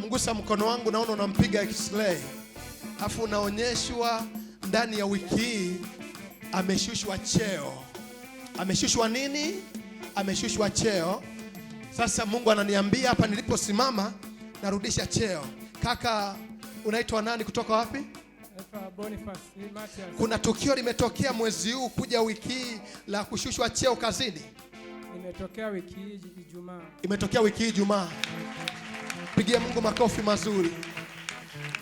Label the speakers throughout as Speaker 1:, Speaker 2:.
Speaker 1: namgusa mkono wangu, naona unampiga x-ray. Afu unaonyeshwa ndani ya wiki hii ameshushwa cheo. Ameshushwa nini? Ameshushwa cheo. Sasa Mungu ananiambia hapa niliposimama narudisha cheo. Kaka, unaitwa nani, kutoka wapi?
Speaker 2: Naitwa Boniface Matias.
Speaker 1: Kuna tukio limetokea mwezi huu kuja wiki hii la kushushwa cheo kazini?
Speaker 2: Imetokea wiki hii Ijumaa.
Speaker 1: Imetokea wiki hii Ijumaa. Pigia Mungu makofi mazuri.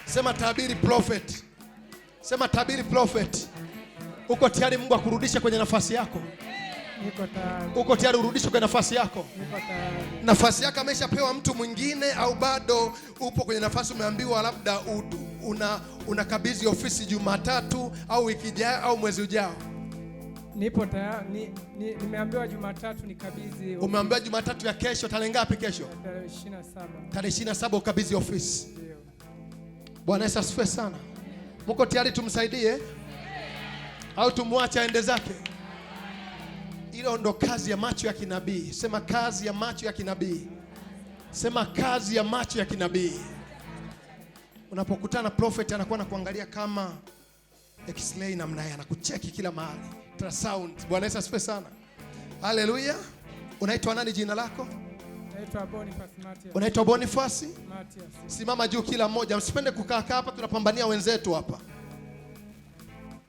Speaker 1: Sema tabiri prophet. Sema tabiri prophet. Uko tayari Mungu akurudishe kwenye nafasi yako?
Speaker 2: Niko tayari.
Speaker 1: Uko tayari urudishwe kwenye nafasi yako?
Speaker 2: Niko tayari.
Speaker 1: Nafasi yako ameshapewa mtu mwingine au bado upo kwenye nafasi umeambiwa labda unakabidhi ofisi Jumatatu au wiki ijayo au mwezi ujao?
Speaker 2: Nipo tayari. Nimeambiwa Jumatatu nikabidhi.
Speaker 1: Umeambiwa Jumatatu ya kesho. Tarehe ngapi kesho?
Speaker 2: Tarehe 27.
Speaker 1: Tarehe 27 ukabidhi ofisi.
Speaker 2: Ndio.
Speaker 1: Bwana Yesu asifiwe sana. Mko tayari tumsaidie au tumwache aende zake? Hilo ndo kazi ya macho ya kinabii. Sema kazi ya macho ya kinabii. Sema kazi ya macho ya kinabii. Unapokutana prophet anakuwa anakuangalia kama x-ray namna hii, anakucheki kila mahali. Ultrasound. Bwana Yesu asifiwe sana. Haleluya. Unaitwa nani, jina lako?
Speaker 2: Naitwa Boniface Matias.
Speaker 1: Unaitwa Boniface
Speaker 2: Matias.
Speaker 1: Simama juu kila mmoja. Msipende kukaa hapa, tunapambania wenzetu hapa.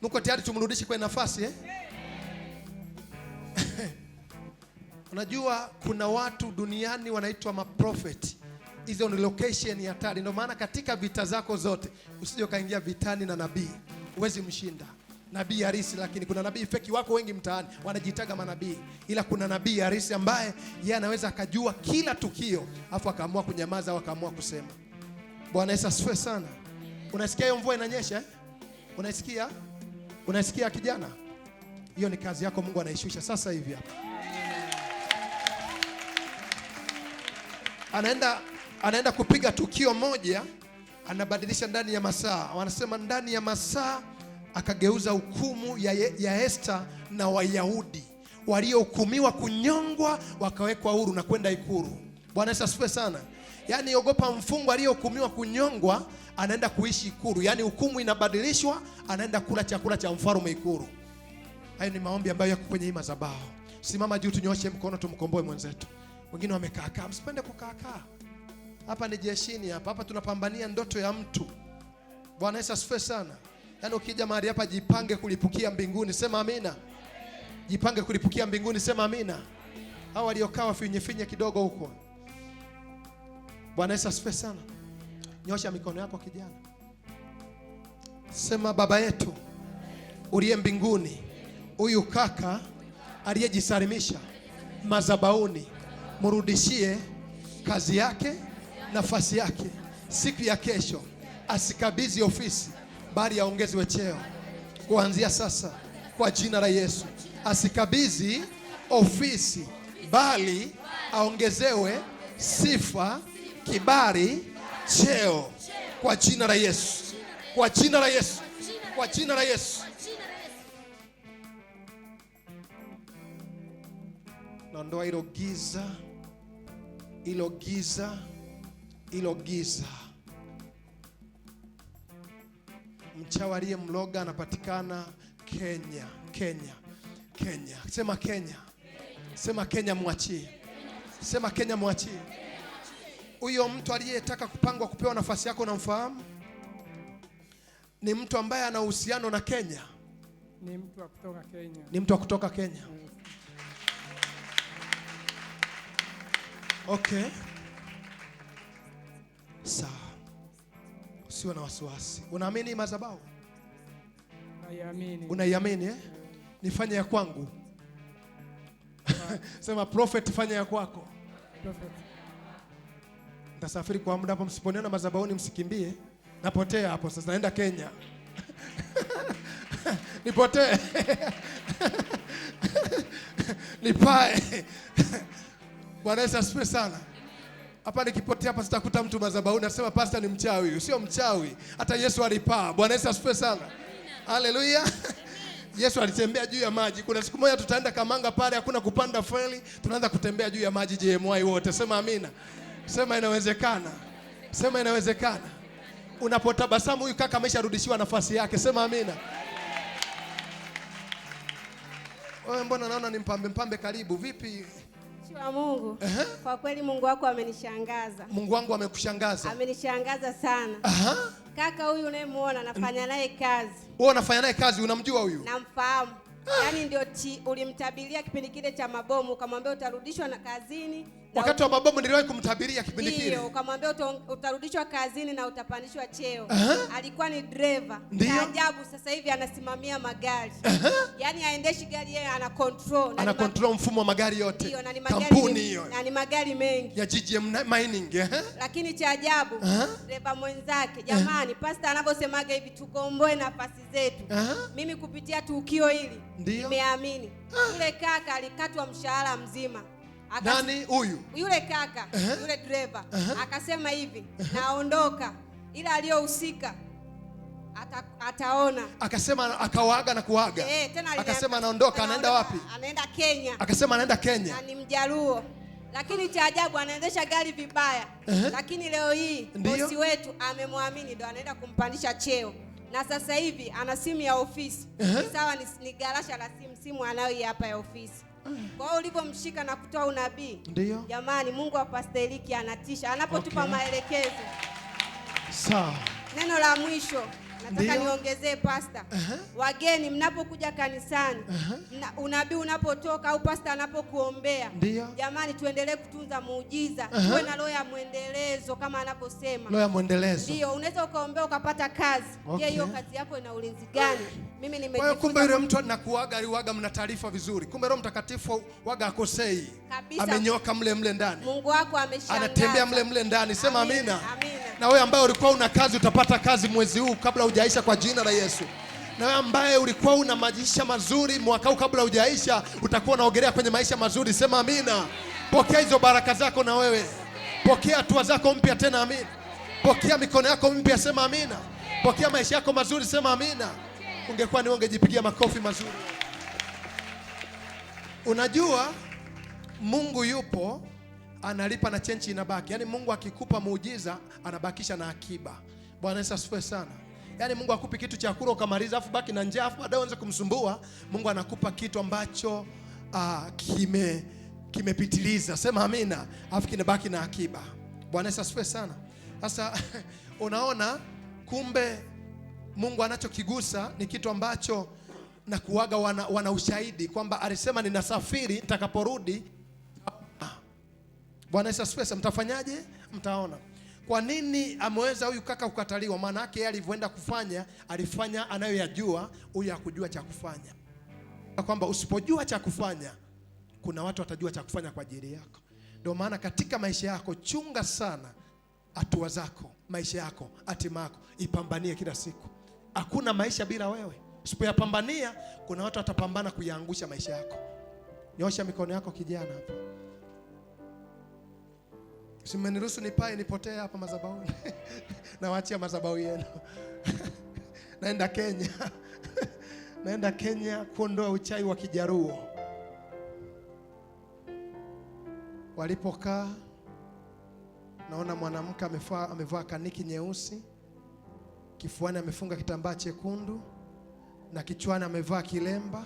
Speaker 1: Mko tayari tumrudishe kwenye nafasi eh? Unajua kuna watu duniani wanaitwa maprofeti. Hizo ni location ya hatari. Ndio maana katika vita zako zote usije kaingia vitani na nabii. Huwezi mshinda. Nabii harisi, lakini kuna nabii feki wako wengi mtaani wanajitaga manabii. Ila kuna nabii harisi ambaye yeye anaweza akajua kila tukio afu akaamua kunyamaza au akaamua kusema. Bwana Yesu asifiwe sana. Unasikia hiyo mvua inanyesha eh? Unasikia? Unasikia kijana? Hiyo ni kazi yako, Mungu anaishusha sasa hivi hapa. Anaenda kupiga tukio moja, anabadilisha ndani ya masaa. Wanasema ndani ya masaa akageuza hukumu ya Esther na Wayahudi waliohukumiwa kunyongwa wakawekwa huru na kwenda ikulu. Bwana Yesu asifiwe sana. Yaani ogopa mfungwa aliyehukumiwa kunyongwa anaenda kuishi ikulu. Yaani hukumu inabadilishwa, anaenda kula chakula cha mfalme ikulu. Hayo ni maombi ambayo yako kwenye hii madhabahu. Simama juu, tunyoshe mkono tumkomboe mwenzetu. Wengine wamekaa kaa, msipende kukaa kaa. Hapa ni jeshini hapa. Hapa tunapambania ndoto ya mtu. Bwana Yesu asifiwe sana. Yaani ukija mahali hapa jipange kulipukia mbinguni, sema amina. Jipange kulipukia mbinguni, sema amina. Hao waliokaa wafinye kidogo huko. Bwana Yesu asifiwe sana. Nyosha mikono yako kijana. Sema Baba yetu uliye mbinguni, huyu kaka aliyejisalimisha madhabahuni, mrudishie kazi yake, nafasi yake. Siku ya kesho asikabidhi ofisi, bali aongezewe cheo kuanzia sasa kwa jina la Yesu. Asikabidhi ofisi, bali aongezewe sifa, kibali, cheo kwa jina la Yesu. Kwa jina la Yesu. Kwa jina la Yesu. Naondoa hilo giza, hilo giza, hilo giza. Mchawi aliyemloga anapatikana Kenya, Kenya, Kenya. Sema Kenya. Sema Kenya mwachie. Sema Kenya mwachie. Huyo mtu aliyetaka kupangwa kupewa nafasi yako unamfahamu? Ni mtu ambaye ana uhusiano na Kenya.
Speaker 2: Ni mtu wa kutoka Kenya.
Speaker 1: Ni mtu wa kutoka Kenya. Okay. Sawa. Usiwe na wasiwasi. Unaamini madhabahu?
Speaker 2: Naiamini.
Speaker 1: Unaiamini eh? Nifanye ya kwangu. Sema prophet, fanya ya kwako.
Speaker 2: Prophet.
Speaker 1: Nitasafiri kwa muda hapo, msiponiona madhabahuni msikimbie. Napotea hapo sasa, naenda Kenya. Nipotee. Nipae. Bwana Yesu asifiwe sana. Hapa nikipotea hapa sitakuta mtu madhabahuni nasema pastor ni mchawi. Sio mchawi. Hata Yesu alipaa. Bwana Yesu asifiwe sana. Haleluya. Yesu alitembea juu ya maji. Kuna siku moja tutaenda Kamanga pale, hakuna kupanda feli, tunaanza kutembea juu ya maji JMY wote. Sema amina. Sema inawezekana. Sema inawezekana. Unapotabasamu huyu kaka amesharudishiwa nafasi yake. Sema amina. Wewe mbona naona ni mpambe karibu. Vipi?
Speaker 3: Wa Mungu. Kwa kweli Mungu wako amenishangaza.
Speaker 1: Mungu wangu amekushangaza?
Speaker 3: Amenishangaza sana. Kaka huyu unayemuona nafanya naye kazi.
Speaker 1: Wewe unafanya naye kazi, unamjua huyu?
Speaker 3: Namfahamu. Yaani ndio ulimtabiria kipindi kile cha mabomu, ukamwambia utarudishwa na kazini.
Speaker 1: Wakati wa mabomu niliwahi kumtabiria kipindi kile.
Speaker 3: Ndio, ukamwambia utarudishwa kazini na utapandishwa cheo. Alikuwa ni driver. Na ajabu sasa hivi anasimamia magari. Yaani haendeshi gari, yeye ana control.
Speaker 1: Ana control mfumo wa magari yote.
Speaker 3: Ndio, na ni magari,
Speaker 1: kampuni hiyo.
Speaker 3: Na ni magari mengi.
Speaker 1: Ya GGM Mining.
Speaker 3: Lakini cha ajabu, driver mwenzake, jamani, pastor anavyosemaga hivi, tukomboe nafasi zetu. Mimi kupitia tukio hili nimeamini. Yule kaka alikatwa mshahara mzima.
Speaker 1: Nani huyu?
Speaker 3: Yule kaka, yule driver akasema hivi, naondoka, ila aliyohusika ataona. Akasema
Speaker 1: akawaaga na kuaga.
Speaker 3: Tena
Speaker 1: akasema anaondoka, anaenda wapi?
Speaker 3: Anaenda Kenya.
Speaker 1: Akasema anaenda Kenya.
Speaker 3: Na ni Mjaluo. Lakini cha ajabu anaendesha gari vibaya. Lakini leo hii bosi wetu amemwamini, ndo anaenda kumpandisha cheo. Na sasa hivi ana simu ya ofisi. Sawa, ni garasha la simu anayo hapa ya ofisi. Kwa hiyo ulipomshika na kutoa unabii.
Speaker 1: Ndio.
Speaker 3: Jamani, Mungu wa Pastor Eliki anatisha anapotupa maelekezo.
Speaker 1: Sawa.
Speaker 3: Neno la mwisho nataka niongezee pastor. Wageni mnapokuja kanisani, unabii unapotoka au pastor anapokuombea, jamani tuendelee kutunza muujiza. Tuwe na roho ya muendelezo kama anaposema.
Speaker 1: Roho ya muendelezo.
Speaker 3: Ndio, unaweza ukaombea ukapata kazi. Je, hiyo kazi yako ina ulinzi gani? Mimi nimejifunza.
Speaker 1: Kumbe yule mtu anakuaga aliwaga, mna taarifa vizuri. Kumbe Roho Mtakatifu waga akosei. Amenyoka mle ndani.
Speaker 3: Mungu wako ameshangaza.
Speaker 1: Anatembea mle ndani. Sema amina.
Speaker 3: Amina.
Speaker 1: Na wewe ambaye ulikuwa una kazi utapata kazi mwezi huu kabla hujaisha kwa jina la Yesu. Na wewe ambaye ulikuwa una maisha mazuri mwaka huu kabla hujaisha utakuwa unaogelea kwenye maisha mazuri. Sema amina. Pokea hizo baraka zako na wewe. Pokea hatua zako mpya tena, amina. Pokea mikono yako mpya, sema amina. Pokea maisha yako mazuri, sema amina. Ungekuwa ni ungejipigia makofi mazuri. Unajua Mungu yupo, analipa na chenchi inabaki. Yaani Mungu akikupa muujiza anabakisha na akiba. Bwana Yesu asifiwe sana. Yaani Mungu akupi kitu cha kula ukamaliza afu baki na njaa afu baadaye uanze kumsumbua. Mungu anakupa kitu ambacho kimepitiliza. Sema amina. Afu kinabaki na akiba. Bwana Yesu asifiwe sana. Sasa unaona kumbe Mungu anachokigusa ni kitu ambacho na kuaga wana ushahidi kwamba alisema ninasafiri, nitakaporudi. Bwana Yesu asifiwe. Mtafanyaje? Mtaona. Kwa nini ameweza huyu kaka kukataliwa? Maana yake yeye alivyoenda kufanya, alifanya anayoyajua, huyu hakujua cha kufanya. Kwamba usipojua cha kufanya, kuna watu watajua cha kufanya kwa ajili yako. Ndio maana katika maisha yako chunga sana hatua zako, maisha yako, hatima yako, ipambanie kila siku. Hakuna maisha bila wewe. Usipoyapambania, kuna watu watapambana kuyaangusha maisha yako. Nyosha mikono yako kijana hapa. Usimeniruhusu nipae nipotee hapa madhabahuni. Nawaachia madhabahu yenu. Naenda Kenya. Naenda Kenya kuondoa uchawi wa Kijaruo. Walipokaa naona mwanamke amevaa kaniki nyeusi, kifuani amefunga kitambaa chekundu na kichwani amevaa kilemba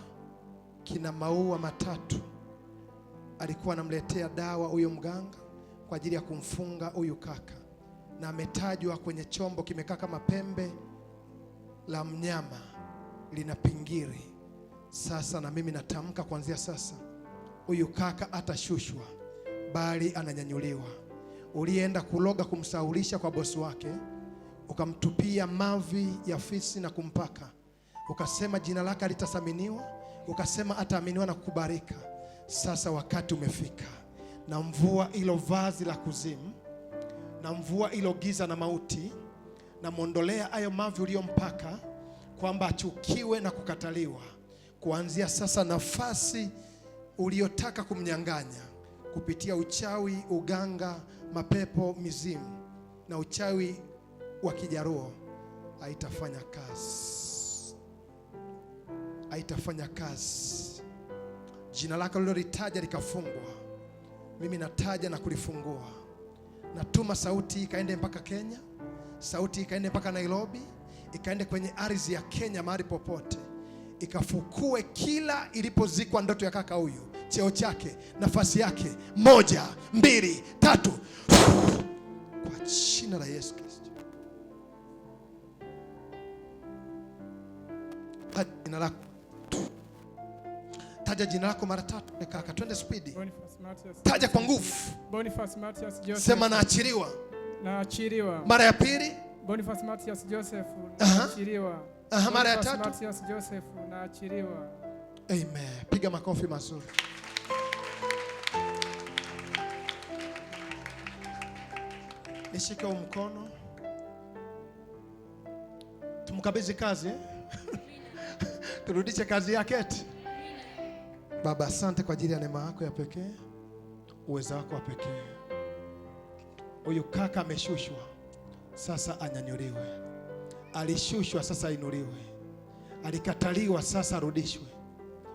Speaker 1: kina maua matatu. Alikuwa anamletea dawa huyo mganga kwa ajili ya kumfunga huyu kaka, na ametajwa kwenye chombo kimekaa kama pembe la mnyama, lina pingiri. Sasa na mimi natamka kuanzia sasa, huyu kaka atashushwa bali ananyanyuliwa. Ulienda kuloga kumsaulisha kwa bosi wake, ukamtupia mavi ya fisi na kumpaka, ukasema jina lake litathaminiwa, ukasema ataaminiwa na kukubarika. Sasa wakati umefika, na mvua ilo vazi la kuzimu, na mvua ilo giza na mauti, na muondolea hayo mavi uliyompaka, kwamba achukiwe na kukataliwa. Kuanzia sasa nafasi uliyotaka kumnyang'anya kupitia uchawi, uganga, mapepo, mizimu na uchawi wa Kijaruo haitafanya kazi. Haitafanya kazi. Jina lako lilolitaja likafungwa, mimi nataja na kulifungua. natuma sauti ikaende mpaka Kenya, sauti ikaende mpaka Nairobi, ikaende kwenye ardhi ya Kenya mahali popote, ikafukue kila ilipozikwa ndoto ya kaka huyu, cheo chake, nafasi yake. 1, 2, 3 kwa jina la Yesu Kristo. Taja jina lako, taja jina lako mara 3 kaka, twende speed. Taja kwa nguvu.
Speaker 2: Boniface Mathias Joseph.
Speaker 1: Sema naachiliwa.
Speaker 2: Naachiliwa.
Speaker 1: Mara ya pili.
Speaker 2: Boniface Mathias Joseph. Naachiliwa.
Speaker 1: Mara ya 3.
Speaker 2: Mathias Joseph. Naachiliwa.
Speaker 1: Amen. Piga makofi mazuri. Nishike mkono. Tumkabidhi kazi. Turudishe kazi yake eti. Baba, asante kwa ajili ya neema yako ya pekee, uwezo wako wa pekee. Huyu kaka ameshushwa, sasa anyanyuliwe. Alishushwa, sasa ainuliwe. Alikataliwa, sasa arudishwe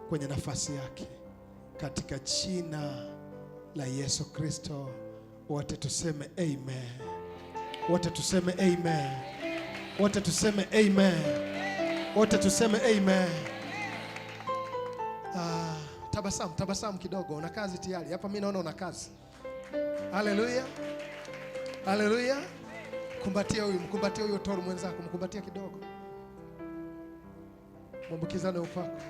Speaker 1: kwenye nafasi yake, katika jina la Yesu Kristo. Wote tuseme amen. Wote tuseme amen. Wote tuseme amen. Wote tuseme amen. Tabasamu kidogo. Una kazi tayari. Hapa mimi naona una kazi. Haleluya. Haleluya. Mkumbatie huyo toru mwenzako, mkumbatie kidogo. Mwambukizane upako.